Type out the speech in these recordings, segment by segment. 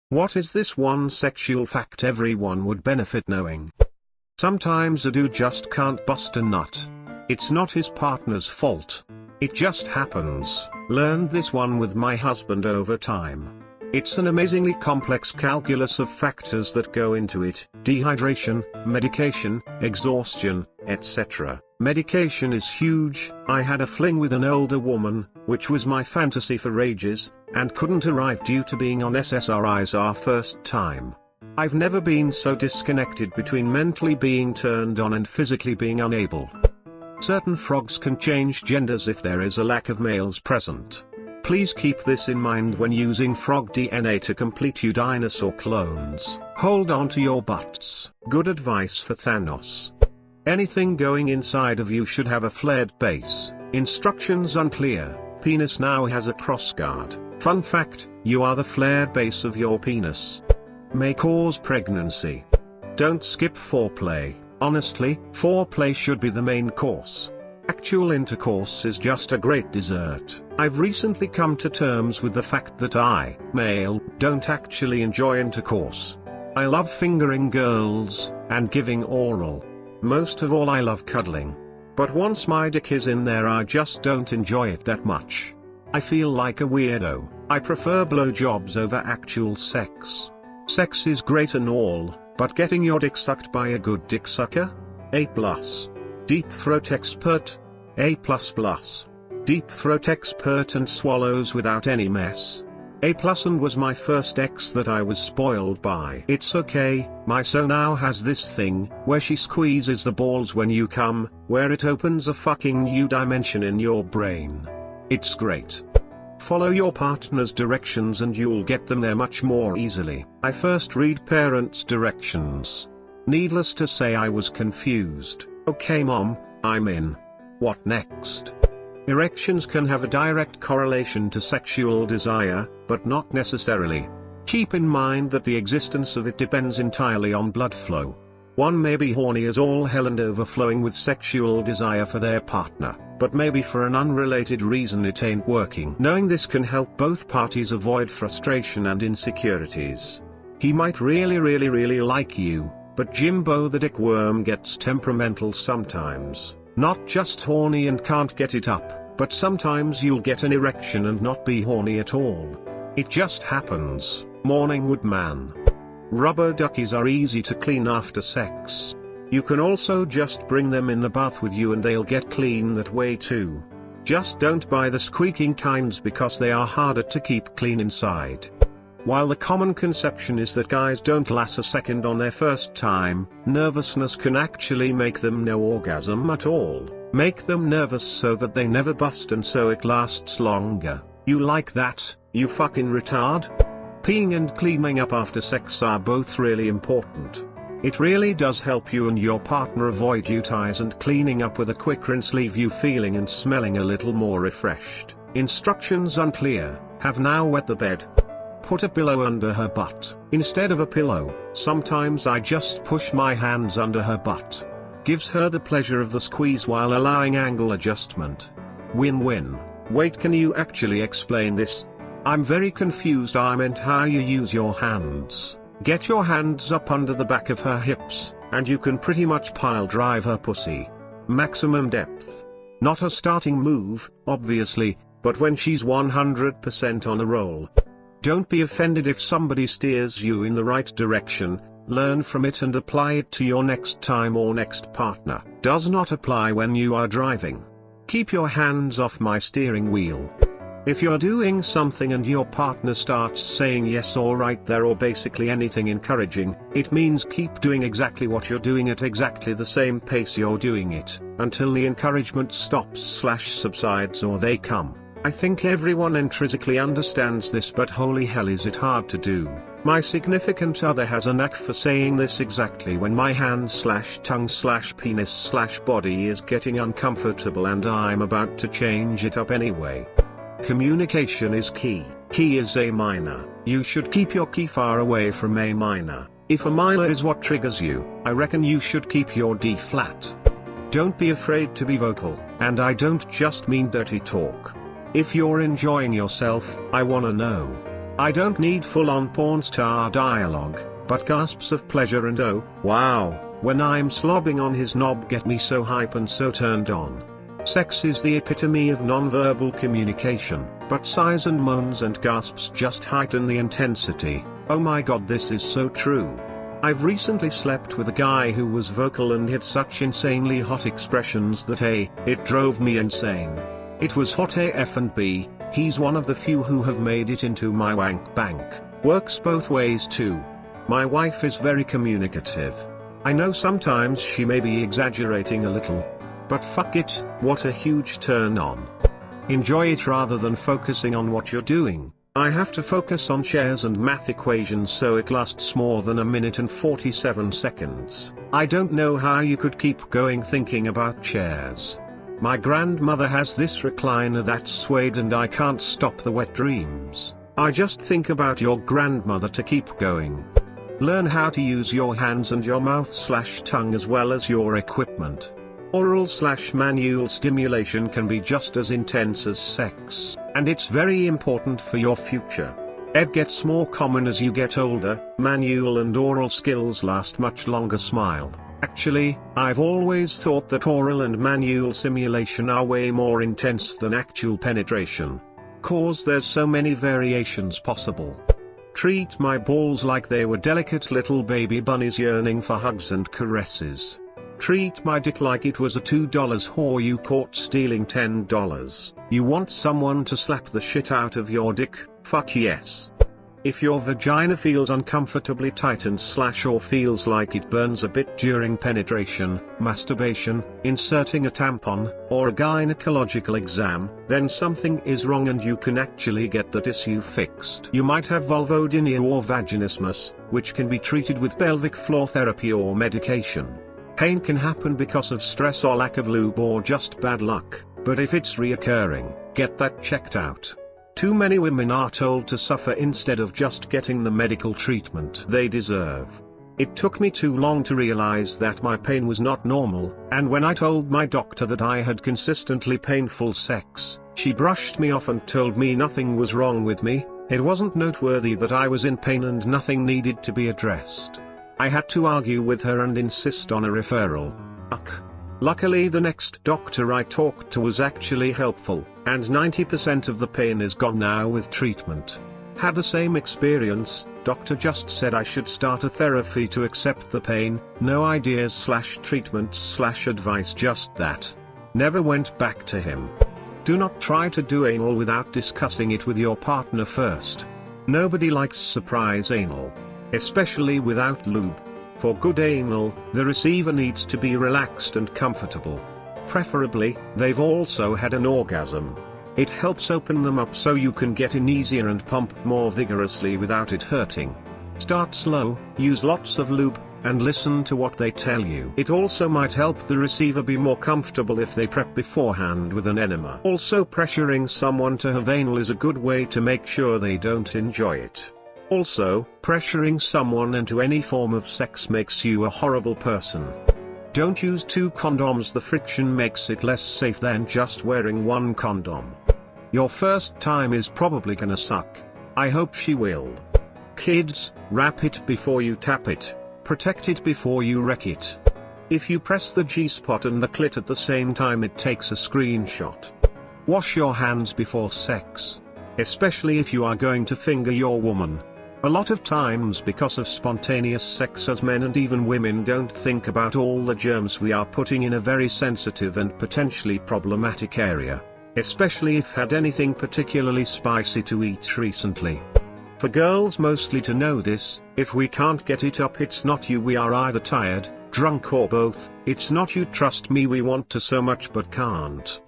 What is this one sexual fact everyone would benefit knowing? Sometimes a dude just can't bust a nut. It's not his partner's fault. It just happens. Learned this one with my husband over time. It's an amazingly complex calculus of factors that go into it: dehydration, medication, exhaustion, etc. Medication is huge. I had a fling with an older woman, which was my fantasy for ages, and couldn't arrive due to being on SSRIs our first time. I've never been so disconnected between mentally being turned on and physically being unable. Certain frogs can change genders if there is a lack of males present. Please keep this in mind when using frog DNA to complete you dinosaur clones. Hold on to your butts. Good advice for Thanos. Anything going inside of you should have a flared base. Instructions unclear. Penis now has a crossguard. Fun fact, you are the flared base of your penis. May cause pregnancy. Don't skip foreplay. Honestly, foreplay should be the main course. Actual intercourse is just a great dessert. I've recently come to terms with the fact that I, male, don't actually enjoy intercourse. I love fingering girls, and giving oral. Most of all I love cuddling. But once my dick is in there I just don't enjoy it that much. I feel like a weirdo. I prefer blowjobs over actual sex. Sex is great and all, but getting your dick sucked by a good dick sucker? A+. Deep throat expert? A++. Deep throat expert and swallows without any mess? A+ and was my first ex that I was spoiled by. It's okay, my so now has this thing, where she squeezes the balls when you come, where it opens a fucking new dimension in your brain. It's great. Follow your partner's directions and you'll get them there much more easily. I first read parents' directions. Needless to say I was confused. Okay mom, I'm in. What next? Erections can have a direct correlation to sexual desire, but not necessarily. Keep in mind that the existence of it depends entirely on blood flow. One may be horny as all hell and overflowing with sexual desire for their partner, but maybe for an unrelated reason it ain't working. Knowing this can help both parties avoid frustration and insecurities. He might really like you, but Jimbo the dickworm gets temperamental sometimes. Not just horny and can't get it up, but sometimes you'll get an erection and not be horny at all. It just happens. Morning wood man. Rubber duckies are easy to clean after sex. You can also just bring them in the bath with you and they'll get clean that way too. Just don't buy the squeaking kinds because they are harder to keep clean inside. While the common conception is that guys don't last a second on their first time, nervousness can actually make them no orgasm at all. Make them nervous so that they never bust and so it lasts longer. You like that, you fucking retard? Peeing and cleaning up after sex are both really important. It really does help you and your partner avoid UTIs, and cleaning up with a quick rinse leave you feeling and smelling a little more refreshed. Instructions unclear. Have now wet the bed. Put a pillow under her butt. Instead of a pillow, sometimes I just push my hands under her butt. Gives her the pleasure of the squeeze while allowing angle adjustment. Win-win. Wait, can you actually explain this? I'm very confused. I meant how you use your hands. Get your hands up under the back of her hips, and you can pretty much pile drive her pussy. Maximum depth. Not a starting move, obviously, but when she's 100% on a roll. Don't be offended if somebody steers you in the right direction. Learn from it and apply it to your next time or next partner. Does not apply when you are driving. Keep your hands off my steering wheel. If you're doing something and your partner starts saying yes or right there or basically anything encouraging, it means keep doing exactly what you're doing at exactly the same pace you're doing it, until the encouragement stops/subsides or they come. I think everyone intrinsically understands this, but holy hell is it hard to do. My significant other has a knack for saying this exactly when my hand/tongue/penis/body is getting uncomfortable and I'm about to change it up anyway. Communication is key. Key is A minor. You should keep your key far away from A minor. If a minor is what triggers you, I reckon you should keep your D flat. Don't be afraid to be vocal, and I don't just mean dirty talk. If you're enjoying yourself, I wanna know. I don't need full-on porn star dialogue, but gasps of pleasure and oh, wow, when I'm slobbing on his knob get me so hype and so turned on. Sex is the epitome of non-verbal communication, but sighs and moans and gasps just heighten the intensity. Oh my god, this is so true. I've recently slept with a guy who was vocal and had such insanely hot expressions that it drove me insane. It was hot AF and B, he's one of the few who have made it into my wank bank. Works both ways too. My wife is very communicative. I know sometimes she may be exaggerating a little. But fuck it, what a huge turn on. Enjoy it rather than focusing on what you're doing. I have to focus on chairs and math equations so it lasts more than a minute and 47 seconds. I don't know how you could keep going thinking about chairs. My grandmother has this recliner that's suede and I can't stop the wet dreams. I just think about your grandmother to keep going. Learn how to use your hands and your mouth/tongue as well as your equipment. Oral/manual stimulation can be just as intense as sex, and it's very important for your future. It gets more common as you get older. Manual and oral skills last much longer. Smile. Actually, I've always thought that oral and manual simulation are way more intense than actual penetration. 'Cause there's so many variations possible. Treat my balls like they were delicate little baby bunnies yearning for hugs and caresses. Treat my dick like it was a $2 whore you caught stealing $10. You want someone to slap the shit out of your dick? Fuck yes. If your vagina feels uncomfortably tight and/or feels like it burns a bit during penetration, masturbation, inserting a tampon, or a gynecological exam, then something is wrong and you can actually get that issue fixed. You might have vulvodynia or vaginismus, which can be treated with pelvic floor therapy or medication. Pain can happen because of stress or lack of lube or just bad luck, but if it's reoccurring, get that checked out. Too many women are told to suffer instead of just getting the medical treatment they deserve. It took me too long to realize that my pain was not normal, and when I told my doctor that I had consistently painful sex, she brushed me off and told me nothing was wrong with me. It wasn't noteworthy that I was in pain and nothing needed to be addressed. I had to argue with her and insist on a referral. Luckily the next doctor I talked to was actually helpful, and 90% of the pain is gone now with treatment. Had the same experience, doctor just said I should start a therapy to accept the pain, no ideas/treatments/advice, just that. Never went back to him. Do not try to do anal without discussing it with your partner first. Nobody likes surprise anal. Especially without lube. For good anal, the receiver needs to be relaxed and comfortable. Preferably, they've also had an orgasm. It helps open them up so you can get in easier and pump more vigorously without it hurting. Start slow, use lots of lube, and listen to what they tell you. It also might help the receiver be more comfortable if they prep beforehand with an enema. Also, pressuring someone to have anal is a good way to make sure they don't enjoy it. Also, pressuring someone into any form of sex makes you a horrible person. Don't use 2 condoms, the friction makes it less safe than just wearing 1 condom. Your first time is probably gonna suck. I hope she will. Kids, wrap it before you tap it, protect it before you wreck it. If you press the G-spot and the clit at the same time it takes a screenshot. Wash your hands before sex. Especially if you are going to finger your woman. A lot of times because of spontaneous sex as men and even women don't think about all the germs we are putting in a very sensitive and potentially problematic area. Especially if had anything particularly spicy to eat recently. For girls mostly to know this, if we can't get it up it's not you, we are either tired, drunk or both. It's not you, trust me, we want to so much but can't.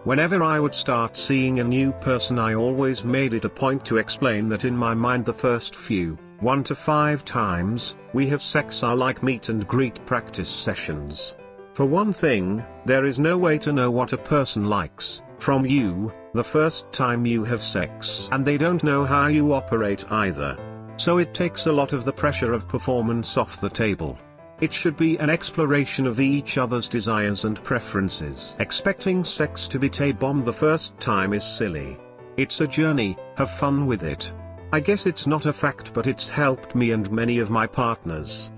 Whenever I would start seeing a new person I always made it a point to explain that in my mind the first few, 1 to 5 times, we have sex are like meet and greet practice sessions. For one thing, there is no way to know what a person likes from you the first time you have sex, and they don't know how you operate either. So it takes a lot of the pressure of performance off the table. It should be an exploration of each other's desires and preferences. Expecting sex to be T-bomb the first time is silly. It's a journey, have fun with it. I guess it's not a fact, but it's helped me and many of my partners.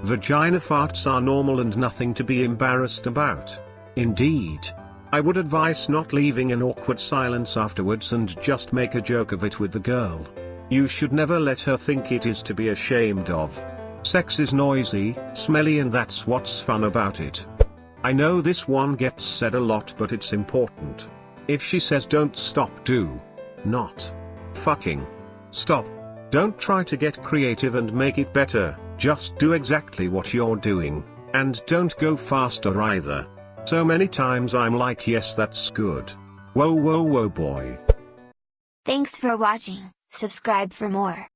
Vagina farts are normal and nothing to be embarrassed about. Indeed. I would advise not leaving an awkward silence afterwards and just make a joke of it with the girl. You should never let her think it is to be ashamed of. Sex is noisy, smelly, and that's what's fun about it. I know this one gets said a lot, but it's important. If she says don't stop, do not fucking stop. Don't try to get creative and make it better, just do exactly what you're doing, and don't go faster either. So many times I'm like, yes, that's good. Whoa whoa whoa boy. Thanks for watching, subscribe for more.